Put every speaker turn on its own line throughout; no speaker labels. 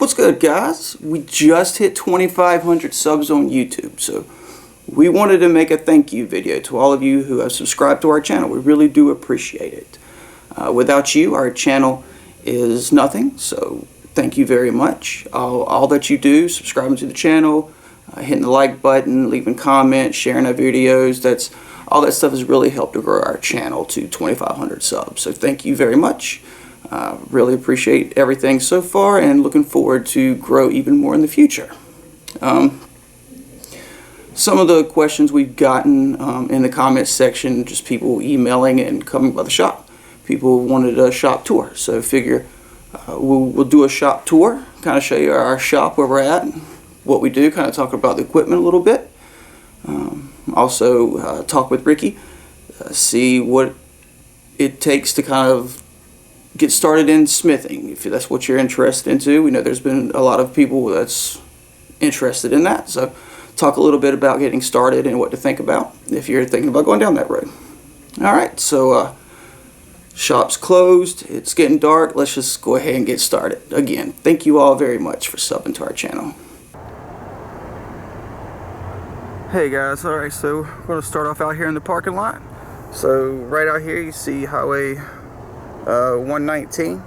What's good, guys? We just hit 2,500 subs on YouTube, so we wanted to make a thank you video to all of you who have subscribed to our channel. We really do appreciate it. Without you, our channel is nothing, so thank you very much. All that you do, subscribing to the channel, hitting the like button, leaving comments, sharing our videos, all that stuff has really helped to grow our channel to 2,500 subs. So thank you very much. Really appreciate everything so far and looking forward to grow even more in the future. Some of the questions we've gotten in the comments section, just people emailing and coming by the shop. People wanted a shop tour, so figure we'll do a shop tour, kind of show you our shop, where we're at, what we do, kind of talk about the equipment a little bit. Also talk with Ricky, see what it takes to kind of get started in smithing, if that's what you're interested into. We know there's been a lot of people that's interested in that, so talk a little bit about getting started and what to think about if you're thinking about going down that road. Alright, so shop's closed, it's getting dark, let's just go ahead and get started. Again, thank you all very much for subbing to our channel. Hey guys, alright, so we're going to start off out here in the parking lot. So right out here you see Highway 119,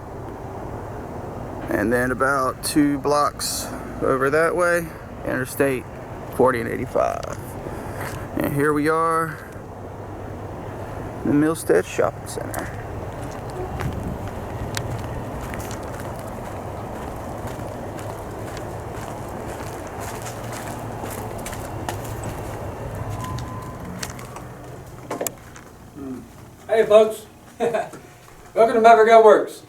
and then about 2 blocks over that way, Interstate 40 and 85. And here we are, the Milstead Shopping Center.
Hey folks, welcome to Maverick Gun Works.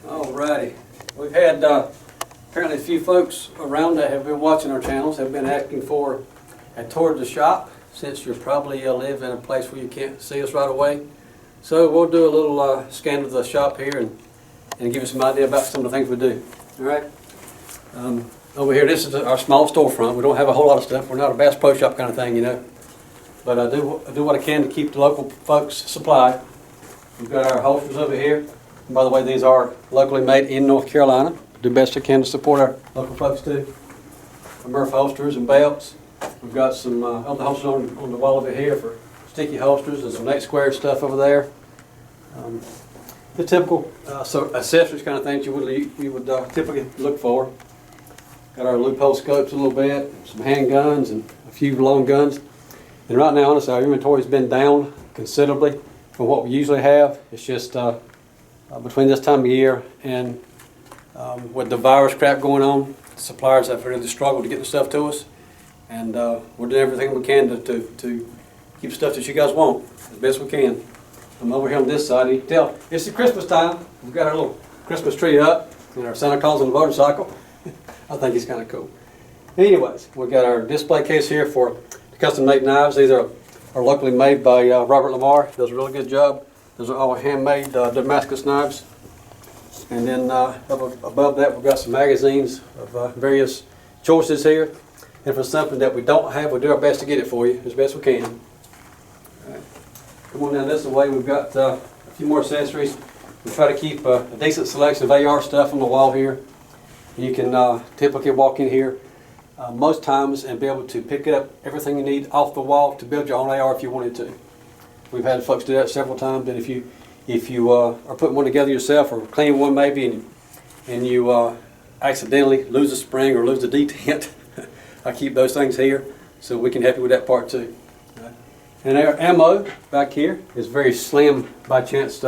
Alrighty, we've had apparently a few folks around that have been watching our channels have been asking for a tour of the shop, since you probably live in a place where you can't see us right away. So we'll do a little scan of the shop here and give you some idea about some of the things we do. Alright, over here this is our small storefront. We don't have a whole lot of stuff. We're not a Bass Pro Shop kind of thing, you know. But I do what I can to keep the local folks supplied. We've got our holsters over here. And by the way, these are locally made in North Carolina. Do best I can to support our local folks too. Our Murph holsters and belts. We've got some other holsters on the wall over here for sticky holsters and some neck square stuff over there. The typical accessories kind of things you would typically look for. Got our loophole scopes a little bit, some handguns and a few long guns. And right now, honestly, our inventory's been down considerably from what we usually have. It's just between this time of year and with the virus crap going on, suppliers have really struggled to get the stuff to us. And we're doing everything we can to keep stuff that you guys want as best we can. I'm over here on this side, and you can tell it's the Christmas time. We've got our little Christmas tree up and our Santa Claus on the motorcycle. I think he's kind of cool. Anyways, we've got our display case here for custom made knives. These are locally made by Robert Lamar. Does a really good job. Those are all handmade Damascus knives. And then above that we've got some magazines of various choices here. And for something that we don't have, we'll do our best to get it for you as best we can. All right. Come on down this way. We've got a few more accessories. We try to keep a decent selection of AR stuff on the wall here. You can typically walk in here most times and be able to pick up everything you need off the wall to build your own AR if you wanted to. We've had folks do that several times, and if you are putting one together yourself or cleaning one maybe and you accidentally lose a spring or lose a detent, I keep those things here so we can help you with that part too. And our ammo back here is very slim by chance,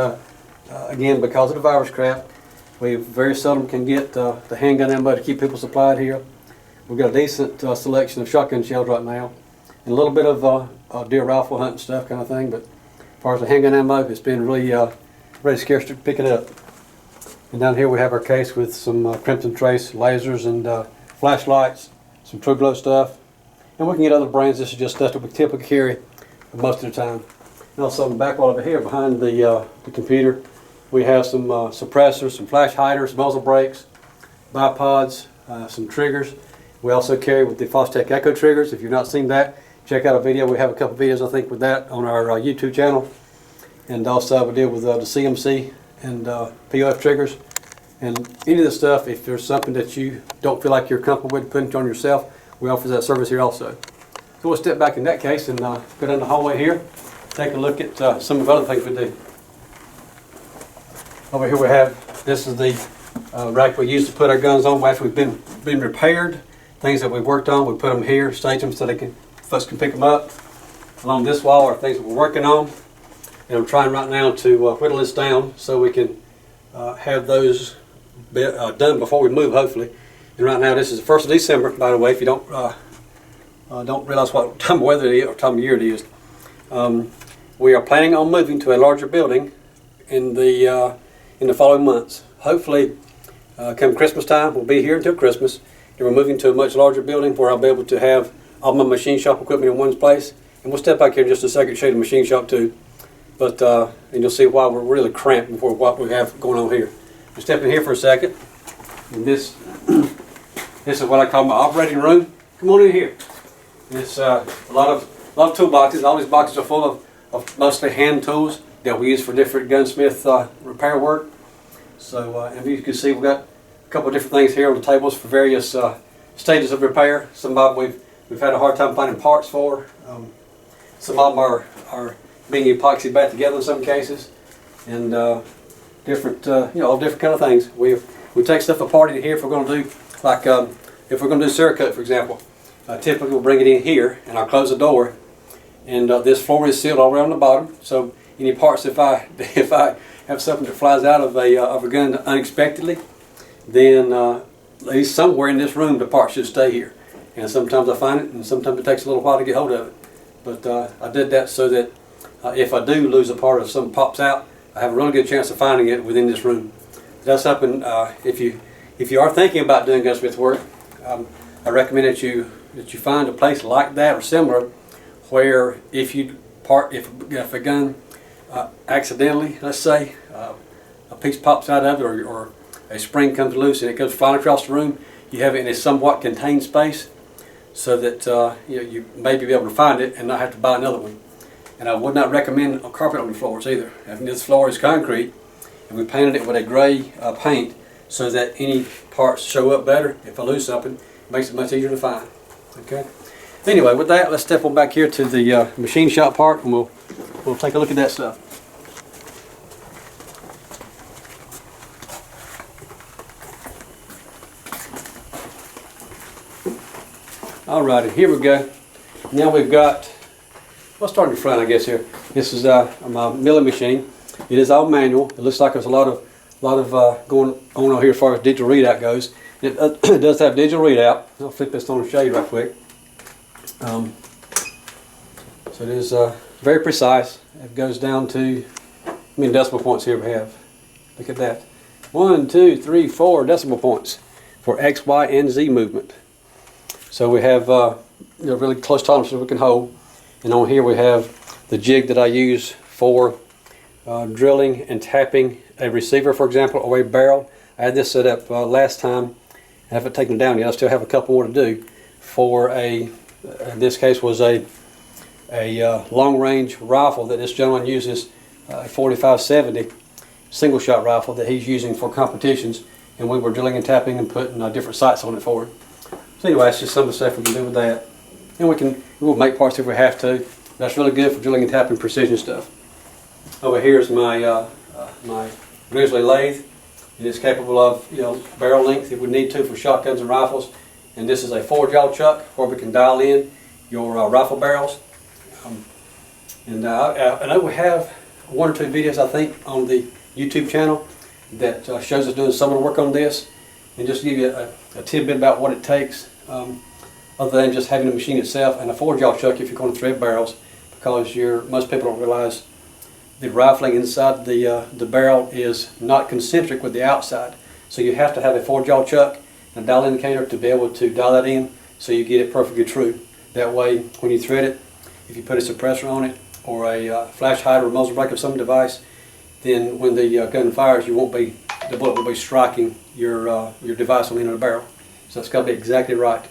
again because of the virus crap. We very seldom can get the handgun ammo to keep people supplied here. We've got a decent selection of shotgun shells right now, and a little bit of deer rifle hunting stuff kind of thing. But as far as the handgun ammo, it's been really scarce to pick it up. And down here we have our case with some Crimson Trace lasers and flashlights, some True Glow stuff, and we can get other brands. This is just stuff that we typically carry most of the time. And also on the back wall over here behind the computer, we have some suppressors, some flash hiders, muzzle brakes, bipods, some triggers. We also carry with the Fostech Echo triggers. If you've not seen that, check out a video. We have a couple videos, I think, with that on our YouTube channel. And also we deal with the CMC and POF triggers. And any of the stuff, if there's something that you don't feel like you're comfortable with putting it on yourself, we offer that service here also. So we'll step back in that case and go down the hallway here, take a look at some of the other things we do. Over here we have, this is the rack we use to put our guns on after we've been repaired. Things that we've worked on, we put them here, stage them so folks can pick them up. Along this wall are things that we're working on. And I'm trying right now to whittle this down so we can have those done before we move, hopefully. And right now, this is the 1st of December, by the way, if you don't realize what time of weather it is or time of year it is. We are planning on moving to a larger building in the following months. Hopefully, come Christmas time, we'll be here until Christmas, and we're moving to a much larger building where I'll be able to have all my machine shop equipment in one place. And we'll step back here in just a second, show you the machine shop too. But and you'll see why we're really cramped for what we have going on here. We'll step in here for a second. And this is what I call my operating room. Come on in here. It's a lot of toolboxes. All these boxes are full of mostly hand tools that we use for different gunsmith repair work. So and you can see we've got a couple of different things here on the tables for various stages of repair. Some of them we've had a hard time finding parts for. Some of them are being epoxied back together in some cases, and different all different kind of things. We take stuff apart in here if we're going to do like if we're going to do Cerakote, for example. Typically we'll bring it in here and I'll close the door, and this floor is sealed all around the bottom. So any parts, if I have something that flies out of a gun unexpectedly, then at least somewhere in this room the part should stay here. And sometimes I find it, and sometimes it takes a little while to get hold of it. But I did that so that if I do lose a part or something pops out, I have a really good chance of finding it within this room. That's something, if you are thinking about doing gunsmith work, I recommend that you find a place like that or similar, where if a gun accidentally, let's say, a piece pops out of it or a spring comes loose and it goes flying across the room, you have it in a somewhat contained space, so that you may be able to find it and not have to buy another one. And I would not recommend a carpet on the floors either. I mean, this floor is concrete, and we painted it with a gray paint so that any parts show up better. If I lose something, it makes it much easier to find. Okay. Anyway, with that, let's step on back here to the machine shop part, and we'll take a look at that stuff. Alrighty, here we go. Now we've got, we'll start in the front, I guess here. This is my milling machine. It is all manual. It looks like there's a lot of going on over here as far as digital readout goes. It does have digital readout. I'll flip this on the shade right quick. So it is very precise. It goes down to, how many decimal points here we have? Look at that. 1, 2, 3, 4 decimal points for X, Y, and Z movement. So we have really close tolerances we can hold. And on here we have the jig that I use for drilling and tapping a receiver, for example, or a barrel. I had this set up last time. I haven't taken it down yet. I still have a couple more to do for in this case was a long-range rifle that this gentleman uses, a 45-70 single-shot rifle that he's using for competitions. And we were drilling and tapping and putting different sights on it for him. So anyway, that's just some of the stuff we can do with that. And we'll make parts if we have to. That's really good for drilling and tapping precision stuff. Over here is my my Grizzly lathe. It is capable of barrel length if we need to for shotguns and rifles. And this is a 4-jaw chuck where we can dial in your rifle barrels. And I know we have 1 or 2 videos, I think, on the YouTube channel that shows us doing some of the work on this. And just to give you a tidbit about what it takes, other than just having the machine itself, and a 4-jaw chuck if you're going to thread barrels, because most people don't realize the rifling inside the barrel is not concentric with the outside. So you have to have a 4-jaw chuck and a dial indicator to be able to dial that in so you get it perfectly true. That way, when you thread it, if you put a suppressor on it or a flash hider or muzzle brake of some device, then when the gun fires, the bullet will be striking your device on the end of the barrel. So it's got to be exactly right.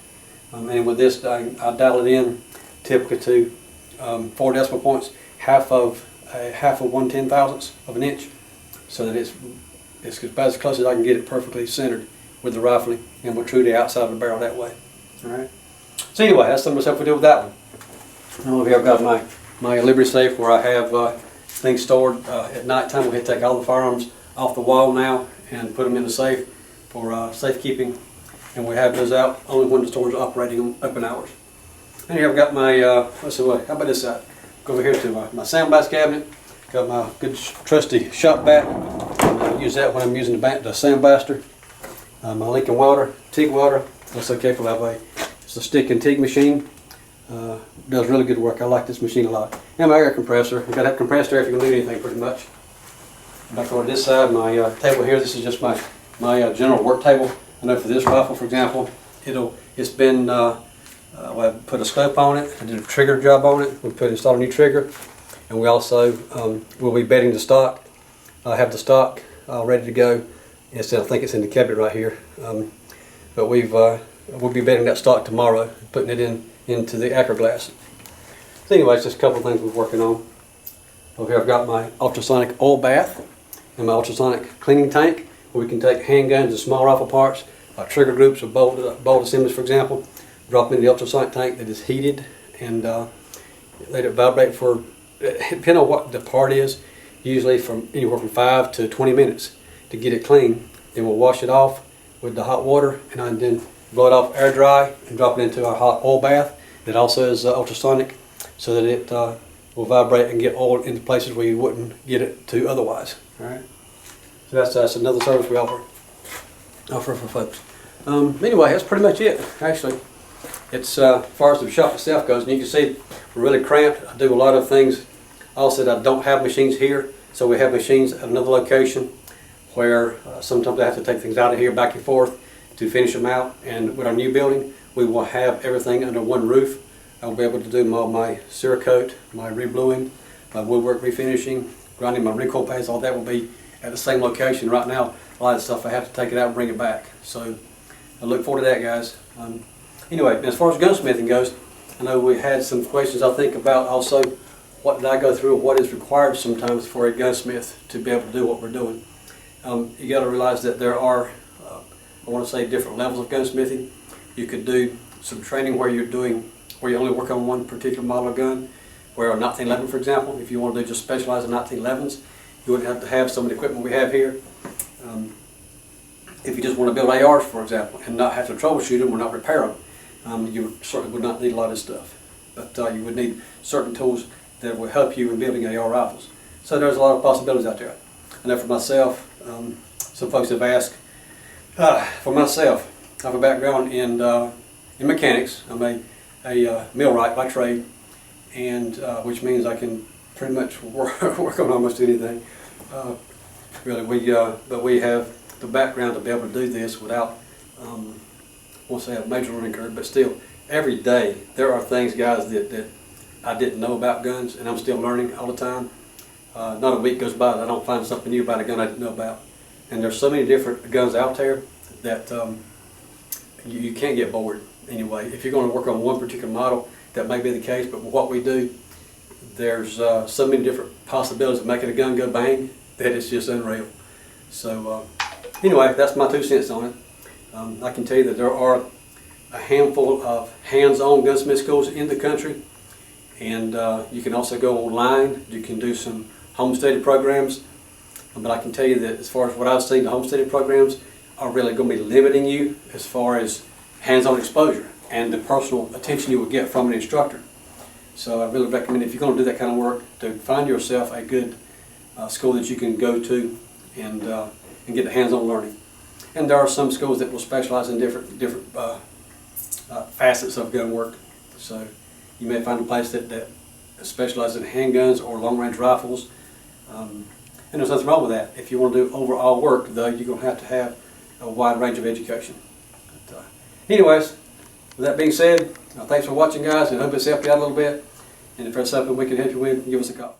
And with this, I dial it in typically to 4 decimal points, half of 1/10,000th of an inch, so that it's It's about as close as I can get it perfectly centered with the rifling, and we'll true the outside of the barrel that way. All right. So anyway, that's some of the stuff we do with that one. And over here I've got my Liberty safe where I have things stored. At night time we have to take all the firearms off the wall now and put them in the safe for safekeeping. And we have those out only when the store's operating on open hours. And here I've got my, let's see, how about this side? Go over here to my sandblast cabinet. Got my good trusty shop vac. I use that when I'm using the sandblaster. My Lincoln welder, TIG welder. That's okay for that way. It's a stick and TIG machine. Does really good work. I like this machine a lot. And my air compressor. You've got that compressed air if you're going to do anything pretty much. Back over this side, my table here. This is just my general work table. I know for this rifle, for example, it's been, well, I put a scope on it. I did a trigger job on it. We installed a new trigger. And we also will be bedding the stock. I have the stock ready to go. I think it's in the cabinet right here. But we'll be bedding that stock tomorrow, putting it into the Acro glass. So anyways, just a couple of things we're working on. Over here I've got my ultrasonic oil bath and my ultrasonic cleaning tank, where we can take handguns and small rifle parts, trigger groups or bolt assemblies, for example, drop them in the ultrasonic tank that is heated and let it vibrate for, depending on what the part is, usually from anywhere from 5 to 20 minutes to get it clean. Then we'll wash it off with the hot water and then blow it off air dry and drop it into our hot oil bath that also is ultrasonic, so that it will vibrate and get oil into places where you wouldn't get it to otherwise. All right. So that's another service we offer for folks. Anyway, that's pretty much it. Actually, it's as far as the shop itself goes, and you can see we're really cramped. I do a lot of things. Also, I don't have machines here, so we have machines at another location where sometimes I have to take things out of here back and forth to finish them out. And with our new building, we will have everything under one roof. I'll be able to do my Cerakote, my rebluing, my woodwork refinishing, grinding my recoil pads. All that will be at the same location. Right now, a lot of stuff I have to take it out and bring it back. So I look forward to that, guys. Anyway, as far as gunsmithing goes, I know we had some questions, I think, about also what did I go through or what is required sometimes for a gunsmith to be able to do what we're doing. You got to realize that there are, I want to say, different levels of gunsmithing. You could do some training where you only work on one particular model of gun, where a 1911, for example, if you want to just specialize in 1911s, you would have to have some of the equipment we have here. If you just want to build ARs, for example, and not have to troubleshoot them or not repair them, you certainly would not need a lot of stuff. But you would need certain tools that will help you in building AR rifles. So there's a lot of possibilities out there. I know for myself, some folks have asked, for myself, I have a background in mechanics. I'm a millwright by trade, and which means I can pretty much work on almost anything. Really, but we have the background to be able to do this without, I won't say a major learning curve, but still, every day there are things, guys, that I didn't know about guns, and I'm still learning all the time. Not a week goes by that I don't find something new about a gun I didn't know about. And there's so many different guns out there that you can't get bored anyway. If you're going to work on one particular model, that may be the case, but with what we do, there's so many different possibilities of making a gun go bang that it's just unreal. So anyway, that's my 2 cents on it. I can tell you that there are a handful of hands-on gunsmith schools in the country, and you can also go online. You can do some homesteaded programs, but I can tell you that as far as what I've seen, the homesteaded programs are really going to be limiting you as far as hands-on exposure and the personal attention you will get from an instructor. So I really recommend, if you're going to do that kind of work, to find yourself a good school that you can go to and get the hands-on learning. And there are some schools that will specialize in different facets of gun work. So you may find a place that specializes in handguns or long-range rifles. And there's nothing wrong with that. If you want to do overall work, though, you're going to have a wide range of education. But, anyways, with that being said, thanks for watching, guys, and I hope it's helped you out a little bit. And if there's something we can help you with, give us a call.